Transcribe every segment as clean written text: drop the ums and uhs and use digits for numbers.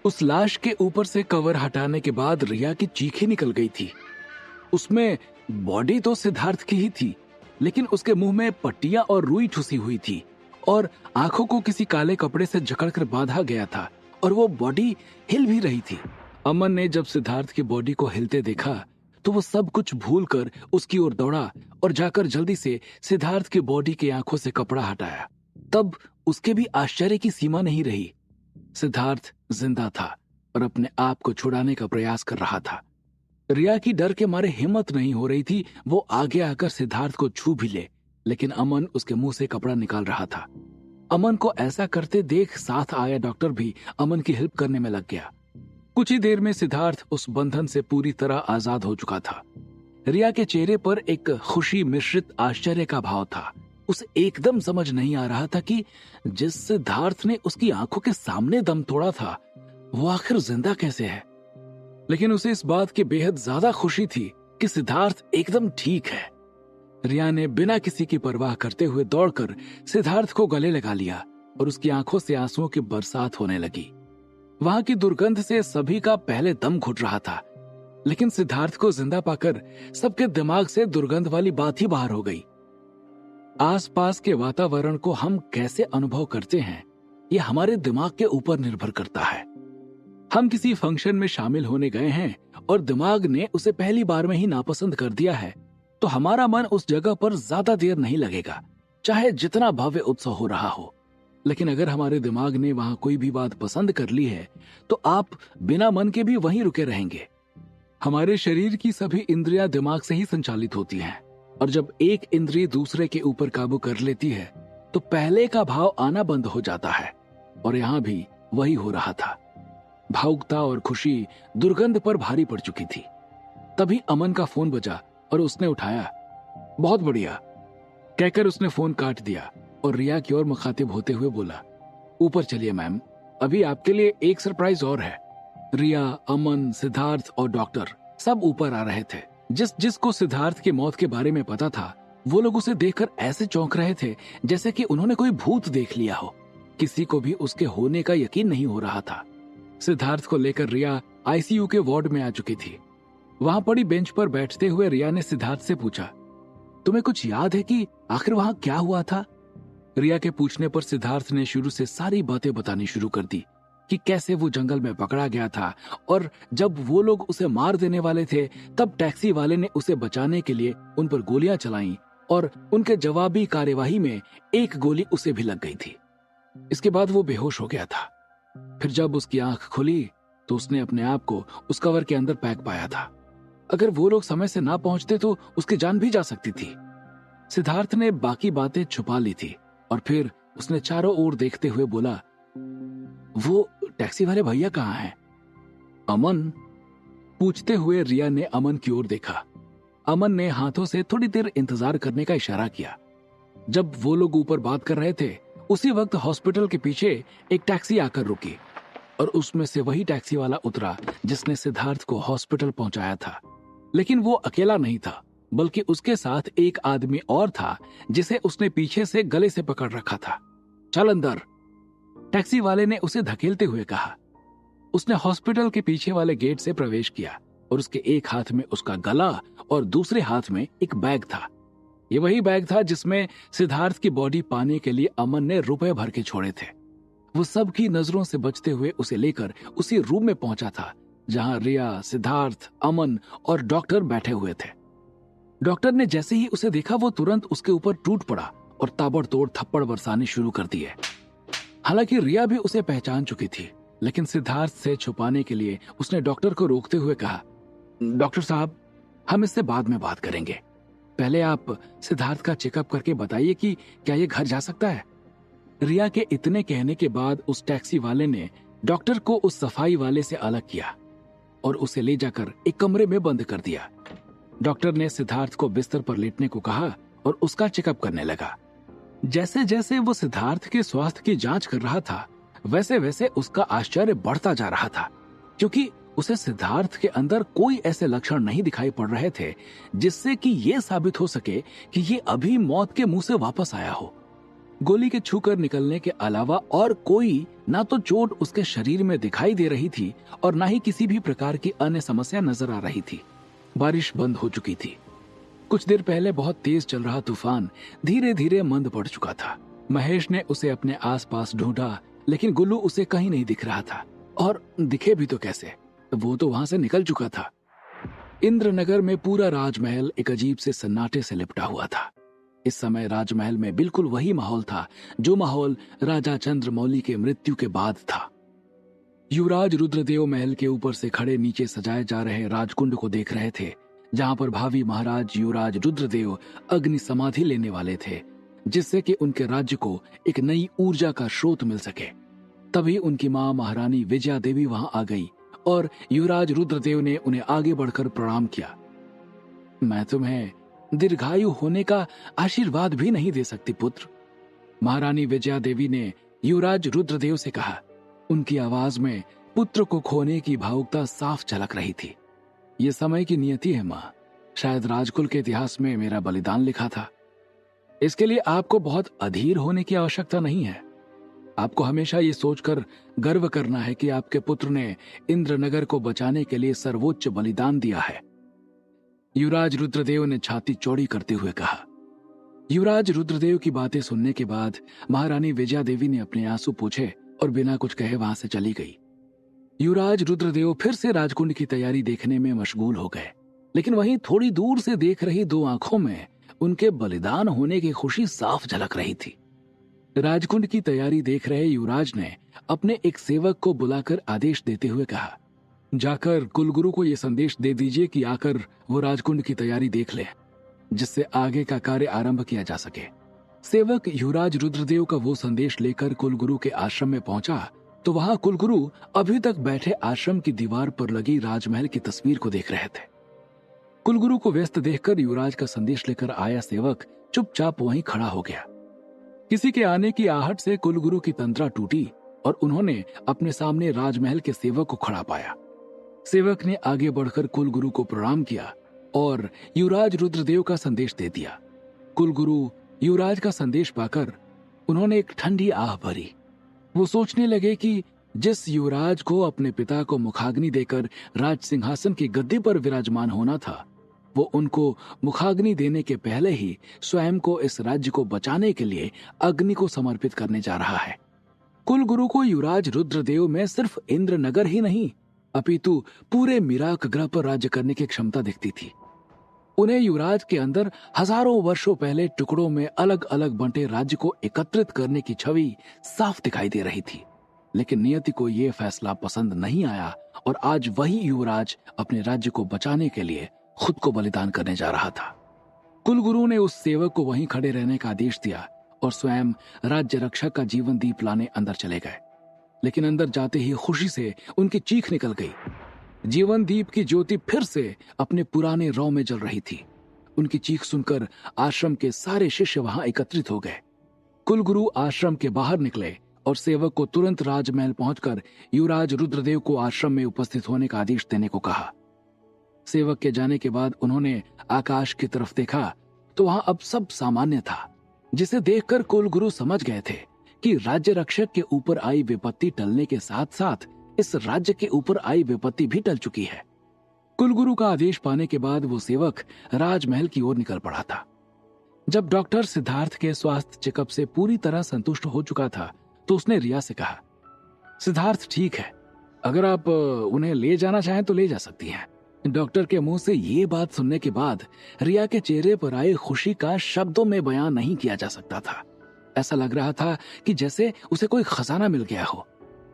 उस लाश के ऊपर से कवर हटाने के बाद रिया की चीखें निकल गई थी। उसमें बॉडी तो सिद्धार्थ की ही थी, लेकिन उसके मुंह में पट्टियां और रुई ठुसी हुई थी और आंखों को किसी काले कपड़े से जकड़कर बांधा गया था और वो बॉडी हिल भी रही थी। अमन ने जब सिद्धार्थ की बॉडी को हिलते देखा तो वो सब कुछ भूलकर उसकी ओर दौड़ा और जाकर जल्दी से सिद्धार्थ की बॉडी की आंखों से कपड़ा हटाया। तब उसके भी आश्चर्य की सीमा नहीं रही। सिद्धार्थ जिंदा था और अपने आप को छुड़ाने का प्रयास कर रहा था। रिया की डर के मारे हिम्मत नहीं हो रही थी वो आगे आकर सिद्धार्थ को छू भी ले, लेकिन अमन उसके मुंह से कपड़ा निकाल रहा था। अमन को ऐसा करते देख साथ आया डॉक्टर भी अमन की हेल्प करने में लग गया। कुछ ही देर में सिद्धार्थ उस बंधन से पूरी तरह आजाद हो चुका था। रिया के चेहरे पर एक खुशी मिश्रित आश्चर्य का भाव था। उसे एकदम समझ नहीं आ रहा था कि जिस सिद्धार्थ ने उसकी आंखों के सामने दम तोड़ा था वो आखिर जिंदा कैसे है। लेकिन उसे इस बात की बेहद ज्यादा खुशी थी कि सिद्धार्थ एकदम ठीक है। रिया ने बिना किसी की परवाह करते हुए दौड़कर सिद्धार्थ को गले लगा लिया और उसकी आंखों से आंसुओं की बरसात होने लगी। वहां की दुर्गंध से सभी का पहले दम घुट रहा था, लेकिन सिद्धार्थ को जिंदा पाकर सबके दिमाग से दुर्गंध वाली बात ही बाहर हो गई। आसपास के वातावरण को हम कैसे अनुभव करते हैं ये हमारे दिमाग के ऊपर निर्भर करता है। हम किसी फंक्शन में शामिल होने गए हैं और दिमाग ने उसे पहली बार में ही नापसंद कर दिया है, तो हमारा मन उस जगह पर ज्यादा देर नहीं लगेगा, चाहे जितना भव्य उत्सव हो रहा हो। लेकिन अगर हमारे दिमाग ने वहां कोई भी बात पसंद कर ली है तो आप बिना मन के भी वहीं रुके रहेंगे। हमारे शरीर की सभी इंद्रियां दिमाग से ही संचालित होती हैं, और जब एक इंद्रिय दूसरे के ऊपर काबू कर लेती है तो पहले का भाव आना बंद हो जाता है। और यहाँ भी वही हो रहा था। भावुकता और खुशी दुर्गंध पर भारी पड़ चुकी थी। तभी अमन का फोन बजा और उसने उठाया। बहुत बढ़िया कहकर उसने फोन काट दिया और रिया की ओर मुखातिब होते हुए बोला, ऊपर चलिए मैम, अभी आपके लिए एक सरप्राइज और है। रिया, अमन, सिद्धार्थ और डॉक्टर सब ऊपर आ रहे थे। जिसको सिद्धार्थ की मौत के बारे में पता था वो लोग उसे देखकर ऐसे चौंक रहे थे जैसे कि उन्होंने कोई भूत देख लिया हो। किसी को भी उसके होने का यकीन नहीं हो रहा था। सिद्धार्थ को लेकर रिया आईसीयू के वार्ड में आ चुकी थी। वहां पड़ी बेंच पर बैठते हुए रिया ने सिद्धार्थ से पूछा, तुम्हें कुछ याद है कि आखिर वहां क्या हुआ था? रिया के पूछने पर सिद्धार्थ ने शुरू से सारी बातें बतानी शुरू कर दी कि कैसे वो जंगल में पकड़ा गया था और जब वो लोग उसे मार देने वाले थे तब टैक्सी वाले ने उसे बचाने के लिए उन पर गोलियां चलाईं और उनके जवाबी कार्यवाही में एक गोली उसे भी लग गई थी। इसके बाद वो बेहोश हो गया था। फिर जब उसकी आंख खुली तो उसने अपने आप को उस कवर के अंदर पैक पाया था। अगर वो लोग समय से ना पहुंचते तो उसकी जान भी जा सकती थी। सिद्धार्थ ने बाकी बातें छुपा ली थी और फिर उसने चारों ओर देखते हुए बोला, वो टैक्सी वाले भैया कहाँ हैं? अमन? पूछते हुए रिया ने अमन की ओर देखा। अमन ने हाथों से थोड़ी देर इंतजार करने का इशारा किया। जब वो लोग ऊपर बात कर रहे थे उसी वक्त हॉस्पिटल के पीछे एक टैक्सी आकर रुकी और उसमें से वही टैक्सी वाला उतरा जिसने सिद्धार्थ को हॉस्पिटल पहुंचाया था। लेकिन वो अकेला नहीं था, बल्कि उसके साथ एक आदमी और था जिसे उसने पीछे से गले से पकड़ रखा था। चल अंदर, टैक्सी वाले ने उसे धकेलते हुए कहा। उसने हॉस्पिटल के पीछे वाले गेट से प्रवेश किया और उसके एक हाथ में उसका गला और दूसरे हाथ में एक बैग था। ये वही बैग था जिसमें सिद्धार्थ की बॉडी पाने के लिए अमन ने रुपए भर के छोड़े थे। वो सबकी नजरों से बचते हुए उसे लेकर उसी रूम में पहुंचा था जहां रिया, सिद्धार्थ, अमन और डॉक्टर बैठे हुए थे। डॉक्टर ने जैसे ही उसे देखा वो तुरंत उसके ऊपर टूट पड़ा और ताबड़तोड़ थप्पड़ बरसाने शुरू कर दिए। हालांकि रिया भी उसे पहचान चुकी थी, लेकिन सिद्धार्थ से छुपाने के लिए उसने डॉक्टर को रोकते हुए कहा, डॉक्टर साहब, हम इससे बाद में बात करेंगे। पहले आप सिद्धार्थ का चेकअप करके बताइए कि क्या ये घर जा सकता है। रिया के इतने कहने के बाद उस टैक्सी वाले ने डॉक्टर को उस सफाई वाले से अलग किया और उसे ले जाकर एक कमरे में बंद कर दिया। डॉक्टर ने सिद्धार्थ को बिस्तर पर लेटने को कहा और उसका चेकअप करने लगा। जैसे जैसे वो सिद्धार्थ के स्वास्थ्य की जांच कर रहा था वैसे वैसे उसका आश्चर्य बढ़ता जा रहा था, क्योंकि उसे सिद्धार्थ के अंदर कोई ऐसे लक्षण नहीं दिखाई पड़ रहे थे जिससे कि ये साबित हो सके कि ये अभी मौत के मुंह से वापस आया हो। गोली के छूकर निकलने के अलावा और कोई ना तो चोट उसके शरीर में दिखाई दे रही थी और ना ही किसी भी प्रकार की अन्य समस्या नजर आ रही थी। बारिश बंद हो चुकी थी। कुछ देर पहले बहुत तेज चल रहा तूफान धीरे धीरे मंद पड़ चुका था। महेश ने उसे अपने आसपास ढूंढा, लेकिन गुल्लू उसे कहीं नहीं दिख रहा था, और दिखे भी तो कैसे, वो तो वहां से निकल चुका था। इंद्रनगर में पूरा राजमहल एक अजीब से सन्नाटे से लिपटा हुआ था। इस समय राजमहल में बिल्कुल वही माहौल था जो माहौल राजा चंद्रमौली के मृत्यु के बाद था। युवराज रुद्रदेव महल के ऊपर से खड़े नीचे सजाए जा रहे राजकुंड को देख रहे थे, जहां पर भावी महाराज युवराज रुद्रदेव अग्नि समाधि लेने वाले थे, जिससे कि उनके राज्य को एक नई ऊर्जा का स्रोत मिल सके। तभी उनकी मां महारानी विजया देवी वहां आ गई और युवराज रुद्रदेव ने उन्हें आगे बढ़कर प्रणाम किया। मैं तुम्हें दीर्घायु होने का आशीर्वाद भी नहीं दे सकती पुत्र, महारानी विजया देवी ने युवराज रुद्रदेव से कहा। उनकी आवाज में पुत्र को खोने की भावुकता साफ झलक रही थी। ये समय की नियति है मां, शायद राजकुल के इतिहास में मेरा बलिदान लिखा था। इसके लिए आपको बहुत अधीर होने की आवश्यकता नहीं है। आपको हमेशा ये सोचकर गर्व करना है कि आपके पुत्र ने इंद्रनगर को बचाने के लिए सर्वोच्च बलिदान दिया है, युवराज रुद्रदेव ने छाती चौड़ी करते हुए कहा। युवराज रुद्रदेव की बातें सुनने के बाद महारानी विजया देवी ने अपने आंसू पोंछे और बिना कुछ कहे वहां से चली गई। युवराज रुद्रदेव फिर से राजकुंड की तैयारी देखने में मशगूल हो गए, लेकिन वहीं थोड़ी दूर से देख रही दो आंखों में उनके बलिदान होने की खुशी साफ झलक रही थी। राजकुंड की तैयारी देख रहे युवराज ने अपने एक सेवक को बुलाकर आदेश देते हुए कहा, जाकर कुलगुरु को यह संदेश दे दीजिए कि आकर वो राजकुंड की तैयारी देख ले, जिससे आगे का कार्य आरंभ किया जा सके। सेवक युवराज रुद्रदेव का वो संदेश लेकर कुलगुरु के आश्रम में पहुंचा तो वहां कुलगुरु अभी तक बैठे आश्रम की दीवार पर लगी राजमहल की तस्वीर को देख रहे थे। कुलगुरु को व्यस्त देखकर युवराज का संदेश लेकर आया सेवक चुपचाप वहीं खड़ा हो गया। किसी के आने की आहट से कुलगुरु की तंद्रा टूटी और उन्होंने अपने सामने राजमहल के सेवक को खड़ा पाया। सेवक ने आगे बढ़कर कुलगुरु को प्रणाम किया और युवराज रुद्रदेव का संदेश दे दिया। कुलगुरु युवराज का संदेश पाकर उन्होंने एक ठंडी आह भरी। वो सोचने लगे कि जिस युवराज को अपने पिता को मुखाग्नि देकर राज सिंहासन की गद्दी पर विराजमान होना था, वो उनको मुखाग्नि देने के पहले ही स्वयं को इस राज्य को बचाने के लिए अग्नि को समर्पित करने जा रहा है। कुलगुरु को युवराज रुद्रदेव में सिर्फ इंद्रनगर ही नहीं अपितु पूरे मिराक ग्रह पर राज्य करने की क्षमता दिखती थी। उन्हें युवराज के अंदर हजारों वर्षों पहले टुकड़ों में अलग अलग बंटे राज्य को एकत्रित करने की छवि साफ दिखाई दे रही थी। लेकिन नियति को यह फैसला पसंद नहीं आया और आज वही युवराज अपने राज्य को बचाने के लिए खुद को बलिदान करने जा रहा था। कुलगुरु ने उस सेवक को वहीं खड़े रहने का आदेश दिया और स्वयं राज्य रक्षक का जीवन दीप लाने अंदर चले गए। लेकिन अंदर जाते ही खुशी से उनकी चीख निकल गई। जीवन दीप की ज्योति फिर से अपने पुराने रौ में जल रही थी। उनकी चीख सुनकर आश्रम के सारे शिष्य वहां एकत्रित हो गए। कुलगुरु आश्रम के बाहर निकले और सेवक को तुरंत राजमहल पहुंचकर युवराज रुद्रदेव को आश्रम में उपस्थित होने का आदेश देने को कहा। सेवक के जाने के बाद उन्होंने आकाश की तरफ देखा तो वहां अब सब सामान्य था, जिसे देखकर कुलगुरु समझ गए थे कि राज्य रक्षक के ऊपर आई विपत्ति टलने के साथ साथ इस राज्य के ऊपर आई विपत्ति भी टल चुकी है। कुलगुरु का आदेश पाने के बाद वो सेवक राजमहल की ओर निकल पड़ा था। जब डॉक्टर सिद्धार्थ के स्वास्थ्य चेकअप से पूरी तरह संतुष्ट हो चुका था तो उसने रिया से कहा, सिद्धार्थ ठीक है, अगर आप उन्हें ले जाना चाहें तो ले जा सकती हैं। डॉक्टर के मुंह से ये बात सुनने के बाद रिया के चेहरे पर आई खुशी का शब्दों में बयान नहीं किया जा सकता था। ऐसा लग रहा था कि जैसे उसे कोई खजाना मिल गया हो।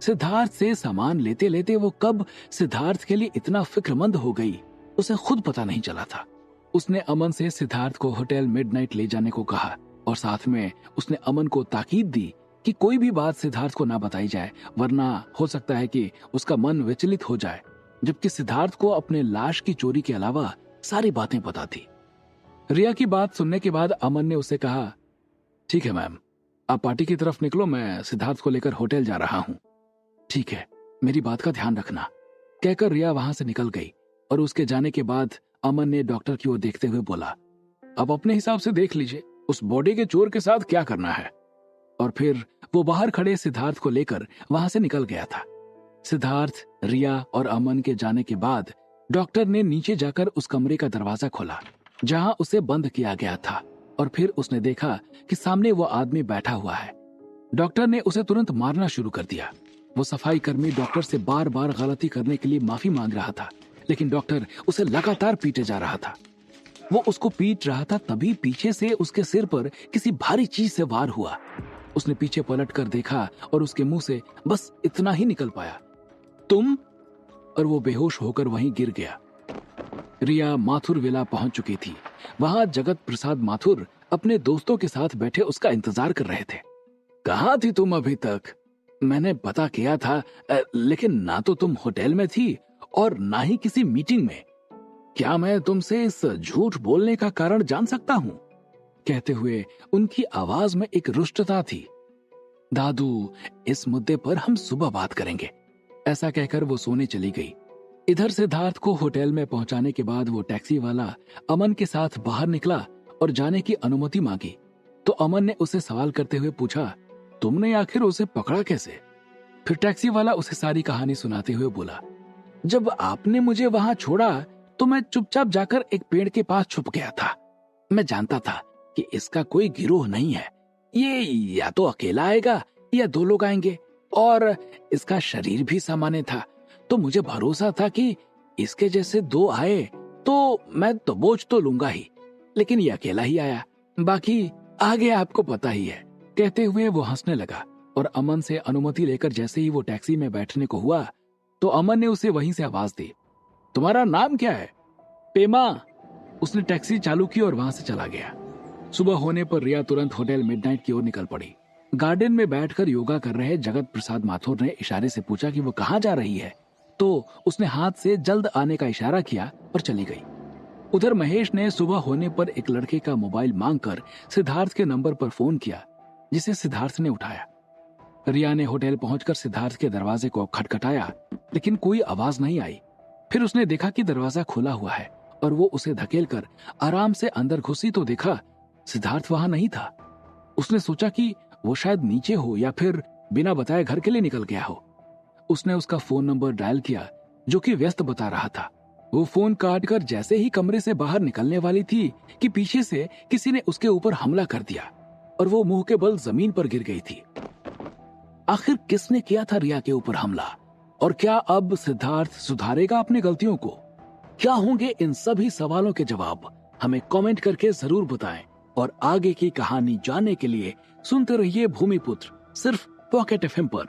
सिद्धार्थ से सामान लेते लेते वो कब सिद्धार्थ के लिए इतना फिक्रमंद हो गई, उसे खुद पता नहीं चला था। उसने अमन से सिद्धार्थ को होटल मिडनाइट ले जाने को कहा और साथ में उसने अमन को ताकीद दी कि कोई भी बात सिद्धार्थ को ना बताई जाए, वरना हो सकता है कि उसका मन विचलित हो जाए। जबकि सिद्धार्थ को अपने लाश की चोरी के अलावा सारी बातें पता थी। रिया की बात सुनने के बाद अमन ने उसे कहा, ठीक है मैम, आप पार्टी की तरफ निकलो, मैं सिद्धार्थ को लेकर होटल जा रहा हूं। ठीक है, मेरी बात का ध्यान रखना, कहकर रिया वहां से निकल गई। और उसके जाने के बाद अमन ने डॉक्टर की ओर देखते हुए बोला, अब अपने हिसाब से देख लीजिए उस बॉडी के चोर के साथ क्या करना है। और फिर वो बाहर खड़े सिद्धार्थ को लेकर वहां से निकल गया था। सिद्धार्थ, रिया और अमन के जाने के बाद डॉक्टर ने नीचे जाकर उस कमरे का दरवाजा खोला जहां उसे बंद किया गया था, और फिर उसने देखा कि सामने वो आदमी बैठा हुआ है। डॉक्टर ने उसे तुरंत मारना शुरू कर दिया। वो सफाई कर्मी डॉक्टर से बार बार गलती करने के लिए माफी मांग रहा था, लेकिन डॉक्टर उसे लगातार पीटे जा रहा था। वो उसको पीट रहा था, तभी पीछे से उसके सिर पर किसी भारी चीज से वार हुआ। उसने पीछे पलट कर देखा और उसके मुंह से बस इतना ही निकल पाया, तुम? और वो बेहोश होकर वहीं गिर गया। रिया माथुर विला पहुंच चुकी थी। वहां जगत प्रसाद माथुर अपने दोस्तों के साथ बैठे उसका इंतजार कर रहे थे। कहाँ थी तुम अभी तक? मैंने पता किया था, लेकिन ना तो तुम होटल में थी और ना ही किसी मीटिंग में। क्या मैं तुमसे इस झूठ बोलने का कारण जान सकता हूँ? कहते हुए उनकी आवाज में एक रुष्टता थी। दादू, इस मुद्दे पर हम सुबह बात करेंगे। ऐसा कहकर वो सोने चली गई। इधर सिद्धार्थ को होटल में पहुंचाने के बाद वो टैक्सी वाला अमन के साथ बाहर निकला और जाने की अनुमति मांगी, तो अमन ने उसे सवाल करते हुए पूछा, तुमने आखिर उसे पकड़ा कैसे? फिर टैक्सी वाला उसे सारी कहानी सुनाते हुए बोला, जब आपने मुझे वहां छोड़ा तो मैं चुपचाप जाकर एक पेड़ के पास छुप गया था। मैं जानता था कि इसका कोई गिरोह नहीं है, ये या तो अकेला आएगा या दो लोग आएंगे, और इसका शरीर भी सामान्य था, तो मुझे भरोसा था कि इसके जैसे दो आए तो मैं दबोच तो लूंगा ही, लेकिन ये अकेला ही आया। बाकी आगे आपको पता ही है। कहते हुए वो हंसने लगा और अमन से अनुमति लेकर जैसे ही वो टैक्सी में बैठने को हुआ तो अमन ने उसे वहीं से आवाज दी, तुम्हारा नाम क्या है? पेमा। उसने टैक्सी चालू की और वहां से चला गया। सुबह होने पर रिया तुरंत होटल मिडनाइट की ओर निकल पड़ी। गार्डन में बैठकर योगा कर रहे जगत प्रसाद माथुर ने इशारे से पूछा कि वो कहाँ जा रही है, तो उसने हाथ से जल्द आने का इशारा किया और चली गई। उधर महेश ने सुबह होने पर एक लड़के का मोबाइल मांगकर सिद्धार्थ के नंबर पर फोन किया, जिसे सिद्धार्थ ने उठाया। रिया ने होटल पहुंचकर सिद्धार्थ के दरवाजे को खटखटाया, लेकिन कोई आवाज नहीं आई। फिर उसने देखा कि दरवाजा खुला हुआ है और वो उसे धकेलकर आराम से अंदर घुसी तो देखा सिद्धार्थ वहां नहीं था। उसने सोचा कि वो शायद नीचे हो या फिर बिना बताए घर के लिए निकल गया हो। उसने उसका फोन नंबर डायल किया जो कि व्यस्त बता रहा था। वो फोन काटकर जैसे ही कमरे से बाहर निकलने वाली थी कि पीछे से किसी ने उसके ऊपर हमला कर दिया और वो मुंह के बल जमीन पर गिर गई थी। आखिर किसने किया था रिया के ऊपर हमला, और क्या अब सिद्धार्थ सुधारेगा अपनी गलतियों को? क्या होंगे इन सभी सवालों के जवाब? हमें कमेंट करके जरूर बताएं, और आगे की कहानी जानने के लिए सुनते रहिए भूमिपुत्र, सिर्फ पॉकेट एफएम पर।